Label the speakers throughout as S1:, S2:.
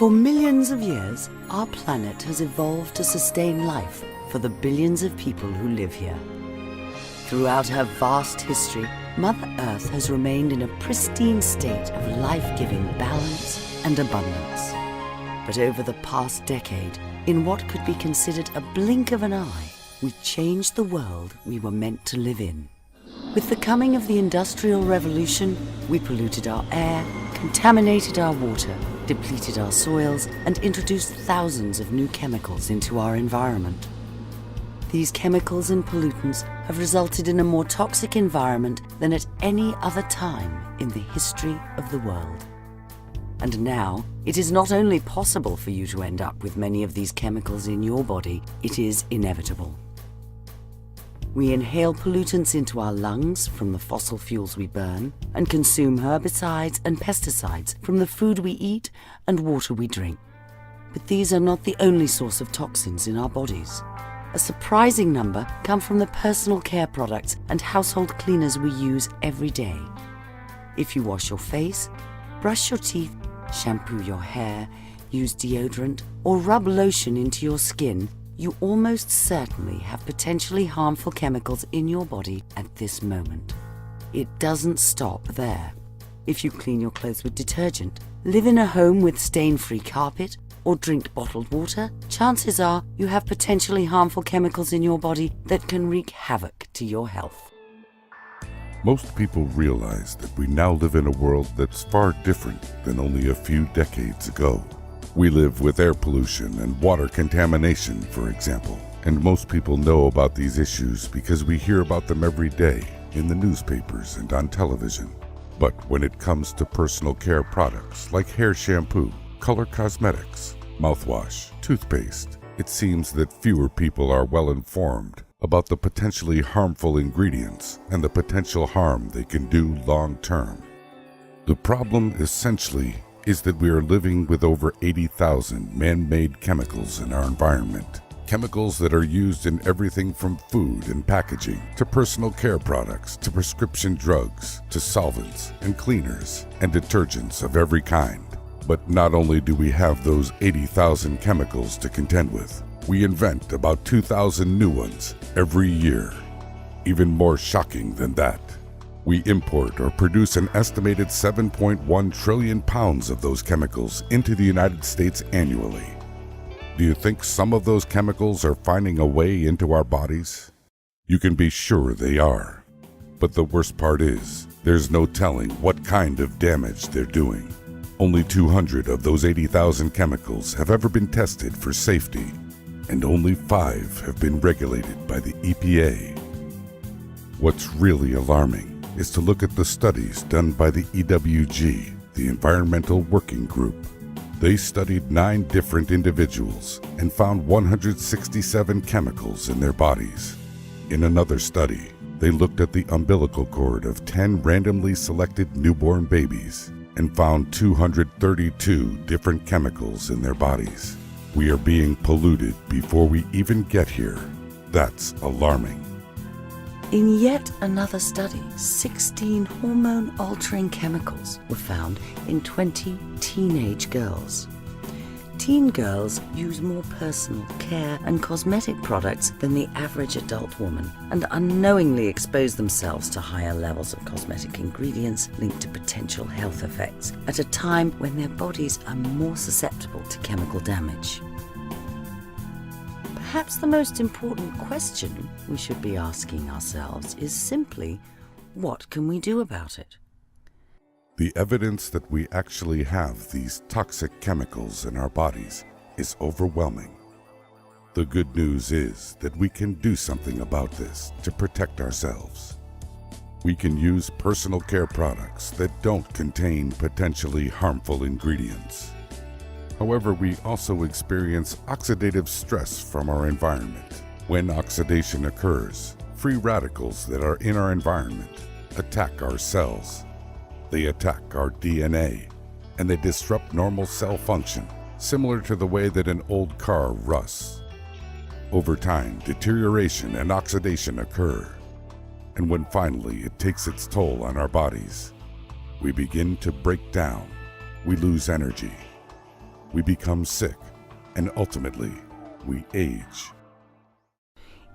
S1: For millions of years, our planet has evolved to sustain life for the billions of people who live here. Throughout her vast history, Mother Earth has remained in a pristine state of life-giving balance and abundance. But over the past decade, in what could be considered a blink of an eye, we changed the world we were meant to live in. With the coming of the Industrial Revolution, we polluted our air, contaminated our water, depleted our soils, and introduced thousands of new chemicals into our environment. These chemicals and pollutants have resulted in a more toxic environment than at any other time in the history of the world. And now, it is not only possible for you to end up with many of these chemicals in your body, it is inevitable. We inhale pollutants into our lungs from the fossil fuels we burn, and consume herbicides and pesticides from the food we eat and water we drink. But these are not the only source of toxins in our bodies. A surprising number come from the personal care products and household cleaners we use every day. If you wash your face, brush your teeth, shampoo your hair, use deodorant, or rub lotion into your skin, you almost certainly have potentially harmful chemicals in your body at this moment. It doesn't stop there. If you clean your clothes with detergent, live in a home with stain-free carpet, or drink bottled water, chances are you have potentially harmful chemicals in your body that can wreak havoc to your health.
S2: Most people realize that we now live in a world that's far different than only a few decades ago. We live with air pollution and water contamination, for example. And most people know about these issues because we hear about them every day in the newspapers and on television. But when it comes to personal care products like hair shampoo, color cosmetics, mouthwash, toothpaste, it seems that fewer people are well informed about the potentially harmful ingredients and the potential harm they can do long term. The problem essentially is that we are living with over 80,000 man-made chemicals in our environment. Chemicals that are used in everything from food and packaging to personal care products to prescription drugs to solvents and cleaners and detergents of every kind. But not only do we have those 80,000 chemicals to contend with, we invent about 2,000 new ones every year. Even more shocking than that, we import or produce an estimated 7.1 trillion pounds of those chemicals into the United States annually. Do you think some of those chemicals are finding a way into our bodies? You can be sure they are. But the worst part is, there's no telling what kind of damage they're doing. Only 200 of those 80,000 chemicals have ever been tested for safety, and only 5 have been regulated by the EPA. What's really alarming is to look at the studies done by the EWG, the Environmental Working Group. They studied 9 different individuals and found 167 chemicals in their bodies. In another study, they looked at the umbilical cord of 10 randomly selected newborn babies and found 232 different chemicals in their bodies. We are being polluted before we even get here. That's alarming.
S1: In yet another study, 16 hormone-altering chemicals were found in 20 teenage girls. Teen girls use more personal care and cosmetic products than the average adult woman and unknowingly expose themselves to higher levels of cosmetic ingredients linked to potential health effects at a time when their bodies are more susceptible to chemical damage. Perhaps the most important question we should be asking ourselves is simply, what can we do about it?
S2: The evidence that we actually have these toxic chemicals in our bodies is overwhelming. The good news is that we can do something about this to protect ourselves. We can use personal care products that don't contain potentially harmful ingredients. However, we also experience oxidative stress from our environment. When oxidation occurs, free radicals that are in our environment attack our cells. They attack our DNA, and they disrupt normal cell function, similar to the way that an old car rusts. Over time, deterioration and oxidation occur, and when finally it takes its toll on our bodies, we begin to break down. We lose energy. we become sick, and ultimately, we age.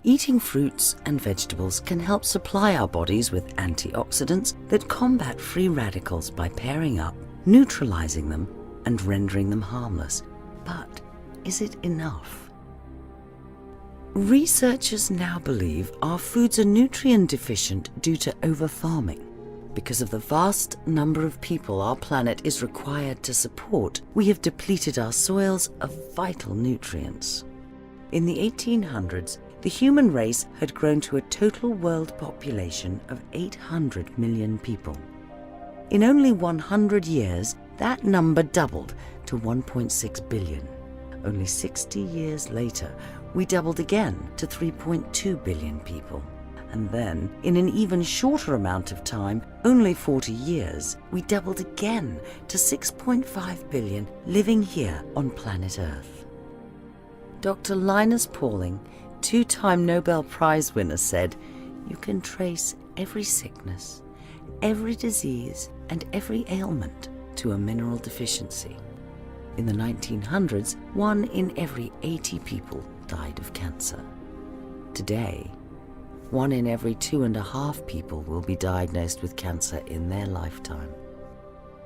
S1: Eating fruits and vegetables can help supply our bodies with antioxidants that combat free radicals by pairing up, neutralizing them, and rendering them harmless. But is it enough? Researchers now believe our foods are nutrient deficient due to over-farming. Because of the vast number of people our planet is required to support, we have depleted our soils of vital nutrients. In the 1800s, the human race had grown to a total world population of 800 million people. In only 100 years, that number doubled to 1.6 billion. Only 60 years later, we doubled again to 3.2 billion people. And then, in an even shorter amount of time, only 40 years, we doubled again to 6.5 billion living here on planet Earth. Dr. Linus Pauling, two-time Nobel Prize winner, said, "You can trace every sickness, every disease, and every ailment to a mineral deficiency." In the 1900s, 1 in every 80 people died of cancer. Today, 1 in every 2.5 people will be diagnosed with cancer in their lifetime.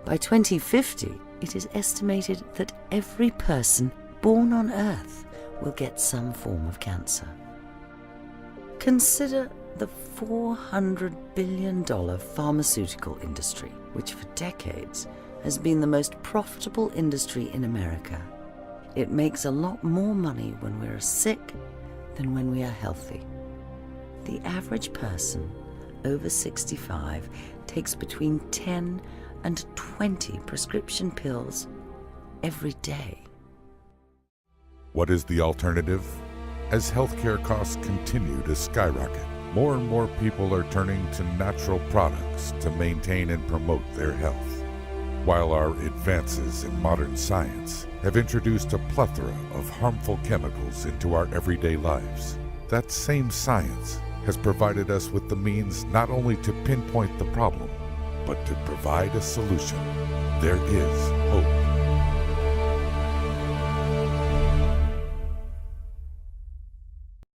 S1: By 2050, it is estimated that every person born on Earth will get some form of cancer. Consider the $400 billion pharmaceutical industry, which for decades has been the most profitable industry in America. It makes a lot more money when we're sick than when we are healthy. The average person over 65 takes between 10 and 20 prescription pills every day.
S2: What is the alternative? As healthcare costs continue to skyrocket, more and more people are turning to natural products to maintain and promote their health. While our advances in modern science have introduced a plethora of harmful chemicals into our everyday lives, that same science has provided us with the means not only to pinpoint the problem, but to provide a solution. There is hope.